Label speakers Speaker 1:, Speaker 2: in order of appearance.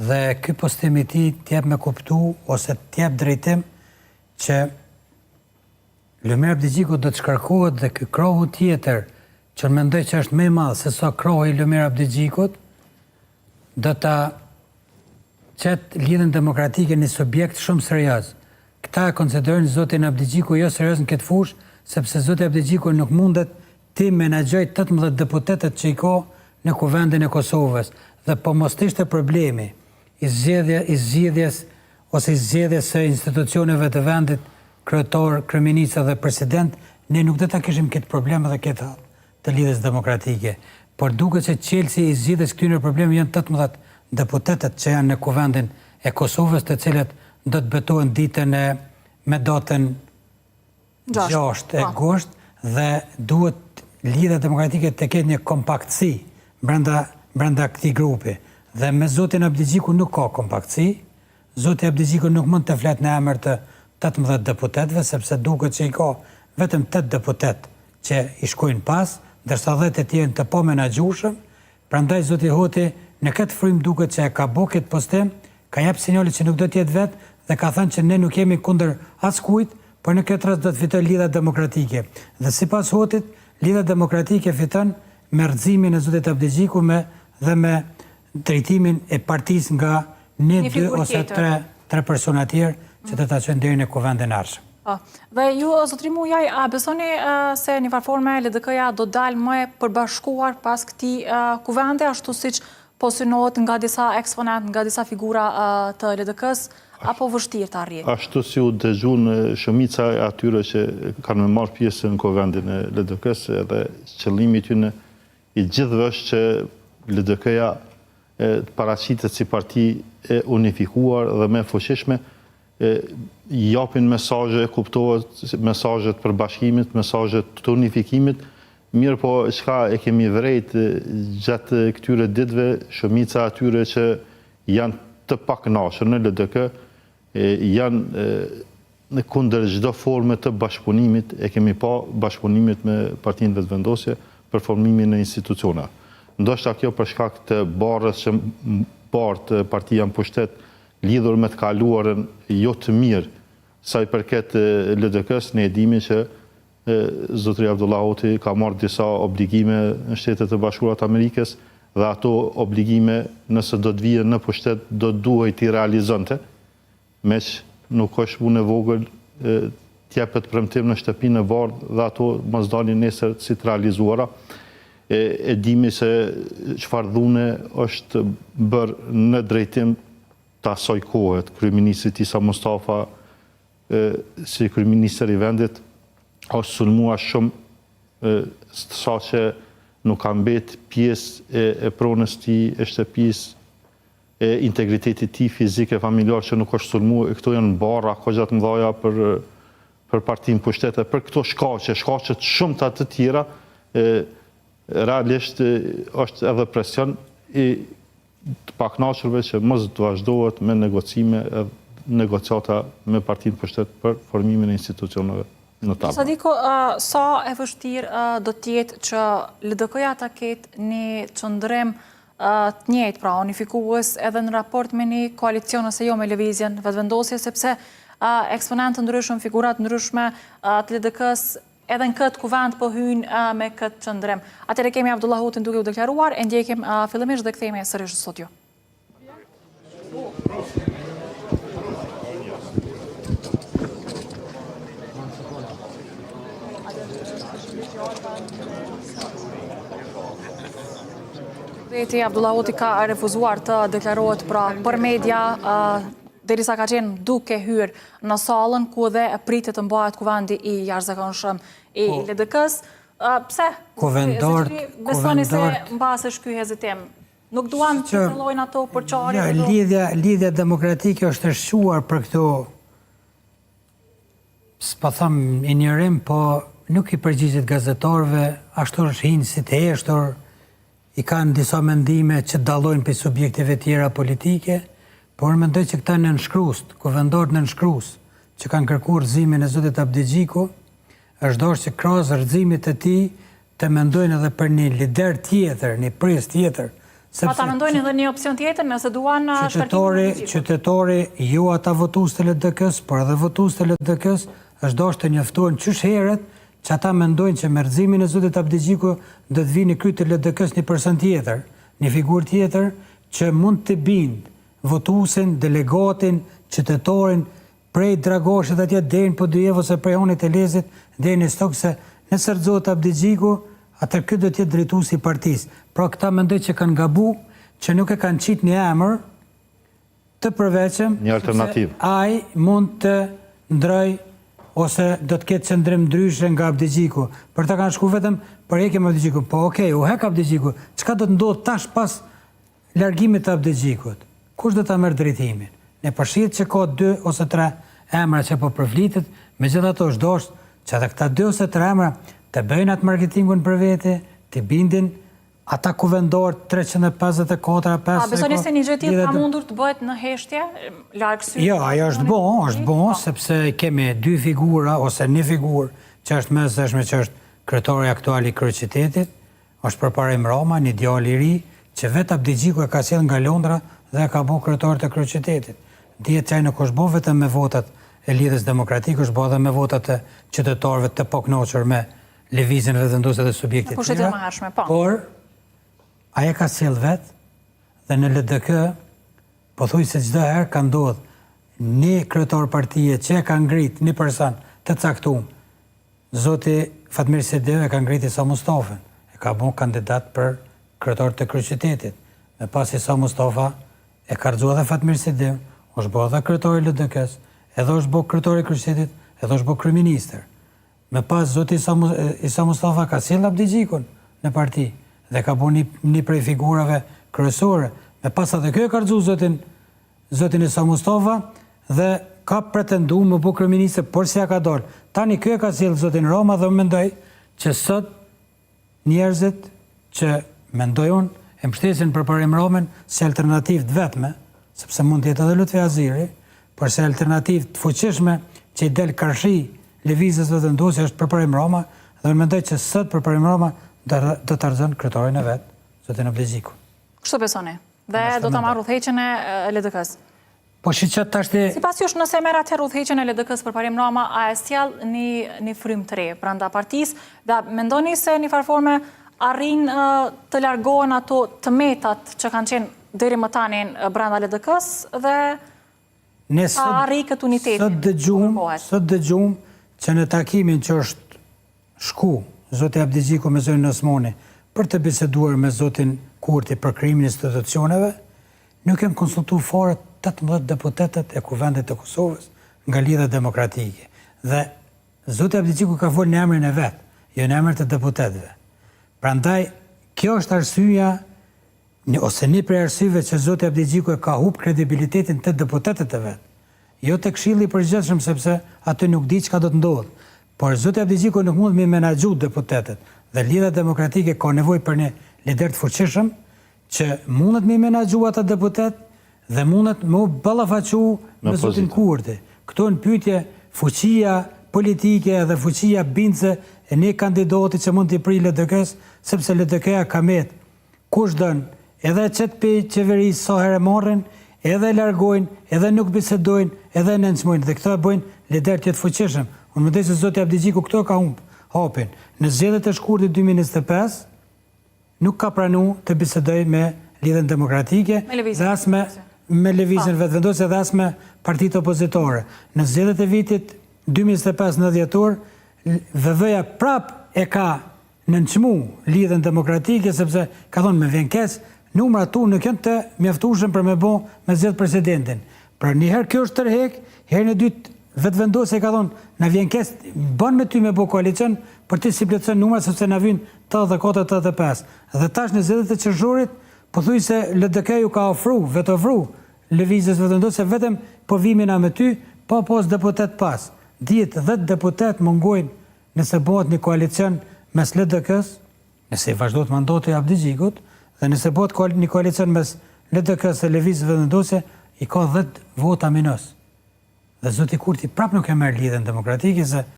Speaker 1: dhe ky postim i tij t'jep me kuptu ose t'jep drejtim që Lumir Abdixhiku do të shkarkohet dhe ky krohu tjetër që mendoj që është më i madh se sa krohu i Lumir Abdixhikut do ta qetë lidhjen demokratike një subjekt shumë serioz. Këta e konsiderojnë zotin Abdixhiku jo serioz në këtë fushë, sepse zoti Abdixhiku nuk mundet ti menaxhoj 18 deputetët që i ka në kuvendin e Kosovës. Dhe po mos ishte problemi i zgjedhjes së institucioneve të vendit, kryetor, kryeminist dhe president, ne nuk do ta kishim këtë problem edhe këtë të lidhjes demokratike. Por duket se çelësi i zgjidhjes këtyre problemeve janë 18 deputetët që janë në kuvendin e Kosovës, të cilët do të betohen ditën me datën 6 e gusht dhe duhet lidhja demokratike të ketë një kompaktësi brenda këtij grupi. Dhe me zotin Abdixhiku nuk ka kompaktësi. Zoti Abdixhiku nuk mund të flet në emër të 18 deputetëve, sepse duket që i ka vetëm 8 deputet që i shkojnë pas, ndërsa 10 e tjerë të pa menaxhueshëm. Prandaj zoti Hoti në këtë frym duket që e ka bërë këtë postim, ka jep sinjale që nuk do të jetë vet dhe ka thënë që ne nuk jemi kundër askujt, por në këtë rast do të fitojë lidhja demokratike. Dhe sipas Hotit, lidhja demokratike fiton me rrëzimin e zotit Abdixhiku dhe me drejtimin e partisë nga 1, 2 ose 3 persona tjerë që të ta çojnë deri në kuvendin e ardhshëm.
Speaker 2: Dhe ju, zotëri Mujaj, a besoni se një farforme LDK-ja do dalë më e përbashkuar pas këtij kuvendi, ashtu siç po synohet nga disa eksponent, nga disa figura të LDK-s, apo vështirë të arrijë?
Speaker 3: Ashtu si u dëgjuan shumica e atyre që kanë marrë pjesë në kuvendin e LDK-s, edhe qëllimi i tyre i gjithëve është që LDK-ja të paraqitet si parti e unifikuar dhe më e fuqishme, japin mesazhe, kuptohet mesazhet për bashkimit, mesazhet të unifikimit, mirë po çka e kemi vrejt gjatë këtyre ditëve, shumica atyre që janë të pakënaqur në LDK, janë në kundër çdo forme të bashkëpunimit, e kemi pa bashkëpunimet me Partinë Vetëvendosje për formimin e institucioneve. Ndoshta kjo për shkak të barrës që bartë partia në pushtet lidhur me të kaluarën jo të mirë sa i përket LDK-s, ne e dimi që zotëri Abdullah Hoti ka marrë disa obligime në Shtetet e Bashkuara të Amerikës dhe ato obligime nëse do të vijë në pushtet do duhet i realizonte, meq nuk është punë e vogël t'jepet premtim në shtëpinë e bardhë dhe ato mos dalin nesër si të realizuara. E dimi se çfarë dhune është bërë në drejtim të asaj kohe. Kryeministri Isa Mustafa si kryeministër i vendit është sulmuar shumë sa që nuk ka mbet pjesë e pronës tij, e shtëpisë, e integritetit tij fizik e familjar që nuk është sulmuar. Këto janë barra kogja të mëdha për partinë pushtete, për këto shkaqe të shumta të tjera. Realisht është edhe presion i të pakënaqurve që mos të vazhdohet me negociata me Partinë Pushtet për formimin e institucioneve në tabë.
Speaker 2: Sadiko, sa e vështirë do t'jetë që LDK-ja ta ketë një qëndrim të njëjtë, pra unifikues edhe në raport me një koalicion ose jo me lëvizjen vetëvendosje, sepse eksponentë ndryshëm, figurat ndryshme të LDK-s edhe në këtë kuvend po hyjnë me këtë qëndrim. Atëherë kemi Abdullah Hotin duke u deklaruar, e ndjekim fillimisht dhe kthehemi sërish në studio. Zoti Abdullah Hoti ka refuzuar të deklarohet për media, derisa ka qenë duke hyrë në sallën ku dhe pritet të mbahet kuvendi i jashtëzakonshëm i LDK-s. Pse? Besoni se mbasesh ky hezitim? Nuk duan të fillojnë ato përçarje?
Speaker 1: Lidhja demokratike është e shquar për këto, s'pa them injorim, po nuk i përgjigjet gazetarëve, ashtu është hinë si të heshtur, i kanë disa mendime që dallojnë për subjektive tjera politike. Por mendoj që këta nënshkrust, kuvendorët nënshkrus, që kanë kërkuar rrëzimin e zotit Abdixhiku, është dorë që krahas rrëzimit të tij të mendojnë edhe për një lider tjetër, një pres tjetër
Speaker 2: Pa ta mendojnë edhe një opcion tjetër nëse duan shkarkimin.
Speaker 1: Qytetori jo ata votues të LDK-s, por edhe votues të LDK-s është dashur të njoftuar qysh herët që ata mendojnë që me rrëzimin e zotit Abdigjiku do të vinë kryt të LDK-s një person tjetër, një figurë tjetër që mund të bind votuesin, delegatin, qytetorin prej Dragoshit atje deri në Podujevë ose prej Honit të Lezit deri në Stokë, se nëse rrezohet Abdigjiku, atër këtë do tjetë drejtuesi i partisë. Pra këta mendoj që kanë gabu, që nuk e kanë qitë një emër të përveçëm,
Speaker 3: një alternativë.
Speaker 1: Ai mund të ndroj ose do të ketë qëndrim ndryshe nga Abdigjiku. Për ta kanë shku vetëm për hekim Abdigjiku. Po okej, u hek Abdigjiku. Çka do të ndodhë tash pas largimit të Abdigjikut? Kush do ta merr drejtimin? Ne përshihet që ka 2 ose 3 emra që po përflitet, megjithatë është dashur që ata këta 2 ose 3 emra të bëjnë atë marketingun për vete, të bindin ata kuvendor 354, 5...
Speaker 2: A besoni se një gjë tjetër ka mundur të bëhet në heshtje, larg syve?
Speaker 1: Jo, ajo është bon, sepse kemi 2 figura ose një figurë që është mesdheshme, që është kryetari aktual i kryeqytetit, është përpara Roma, një djalë i ri, që vetë Abdigjiku e ka sjell nga Londra dhe ka bërë kryetar të kryeqytetit. Dihet që ai nuk është bërë vetëm me votat e Lidhjes Demokratike, është bërë edhe me votat e qytetarëve të pakënaqur me lëvizjen vetëvendose dhe subjekte të tjera. Por ai e ka sjell vetë dhe në LDK pothuajse çdo herë ka ndodhur një kryetar partie që e ka ngrit një person të caktuar. Zoti Fatmir Sedeu e ka ngrit Isa Mustafën, e ka bërë kandidat për kryetar të kryeqytetit. Me pas Isa Mustafa e ka rrëzuar edhe Fatmir Sedeu, është bërë edhe kryetari i LDK-s, edhe është bërë kryetari i kryeqytetit, edhe është bërë kryeministër. Me pas zoti Isa Mustafa ka sjell Abdigjikun në parti dhe ka bërë një prej figurave kryesore. Me pas atë kjo e ka rrëzuar zotin Isa Mustafa dhe ka pretenduar me bërë kryeministër, por si ja ka dalë. Tani kjo e ka sjell zotin Roma dhe mendoj që sot njerëzit që mendojnë e mbështesin përpara Romën si alternativë të vetme, sepse mund të jetë edhe Lutfi Aziri, por si alternativë të fuqishme që i del karshi lëvizjes vetëvendosje është përpara Roma, dhe unë mendoj që sot përpara Roma do të argjon kryetarin e vet, zotin Abdigjiku.
Speaker 2: Kështu besoni? Dhe do ta marrë udhëheqjen e LDK-s.
Speaker 1: Po shiqet tash ti.
Speaker 2: Sipas jush, nëse merr atëherë udhëheqjen e LDK-s përpara Roma, a e sjell një frym të re brenda partisë, dhe mendoni se në farforme arrin të largohen ato tmetat që kanë qenë deri më tani brenda LDK-s dhe ta arri këtë unitetin?
Speaker 1: Sot dëgjum që në takimin që është shku zoti Abdigjiku me zotin Osmani për të biseduar me zotin Kurti për krijimin e institucioneve, nuk janë konsultuar fare 18 deputetët e Kuvendit të Kosovës nga Lidhja Demokratike. Dhe zoti Abdigjiku ka folur në emrin e vet, jo në emër të deputetëve. Prandaj kjo është arsyeja ose një prej arsyeve që zoti Abdigjiku e ka humbur kredibilitetin te deputetët e vet. Jo te Këshilli i Përgjithshëm, sepse aty nuk di çka do të ndodhë. Por zoti Abdigjiku nuk mund të menaxhu deputetët dhe Lidhja Demokratike ka nevojë për një lider të fuqishëm që mundet me menaxhu ata deputet dhe mundet me ballafaqu me zotin Kurti. Këto në pyetje fuqia politike dhe fuqia bindse e një kandidati që mund t'i prijë LDK-s, sepse LDK-ja ka met kush dën, edhe qëtë pe qeverisë sa herë marrin, edhe largojnë, edhe nuk bisedojnë, edhe nënçmojnë, dhe këto e bëjnë lider të fuqishëm. Unë mendoj se zoti Abdigjiku këto ka humb hapin. Në zgjedhjet e shkurtit 2025 nuk ka pranuar të bisedoj me Lidhjen Demokratike dhe as me lëvizjen vetëvendosje dhe as me partitë opozitore. Në zgjedhjet e vitit 2025 në dhjetor, VV-ja prap e ka nënçmu Lidhjen Demokratike, sepse ka thonë me vjen keq, numrat tu nuk janë të mjaftueshëm për me bë me zgjedh presidentin. Pra njëherë kjo është tërheq, herën e dytë vetëvendosja ka thonë na vjen keq, bën me ty me bë koalicion, për ti si plotson numrat sepse na vijnë 84-85. Dhe tash në zgjedhjet e qershorit, pothuajse LDK-ju ka ofru lëvizjes vetëvendosje vetëm po vimin me ty, po pos deputet pas. 10 deputet mungojnë nëse bëhet një koalicion mes LDK-s, nëse i vazhdojnë mandati i Abdigjikut, dhe nëse bëhet një koalicion mes LDK-s e lëvizjes vetëvendosje, i ka 10 vota minus. Dhe zoti Kurti prap nuk e merr Lidhjen Demokratike se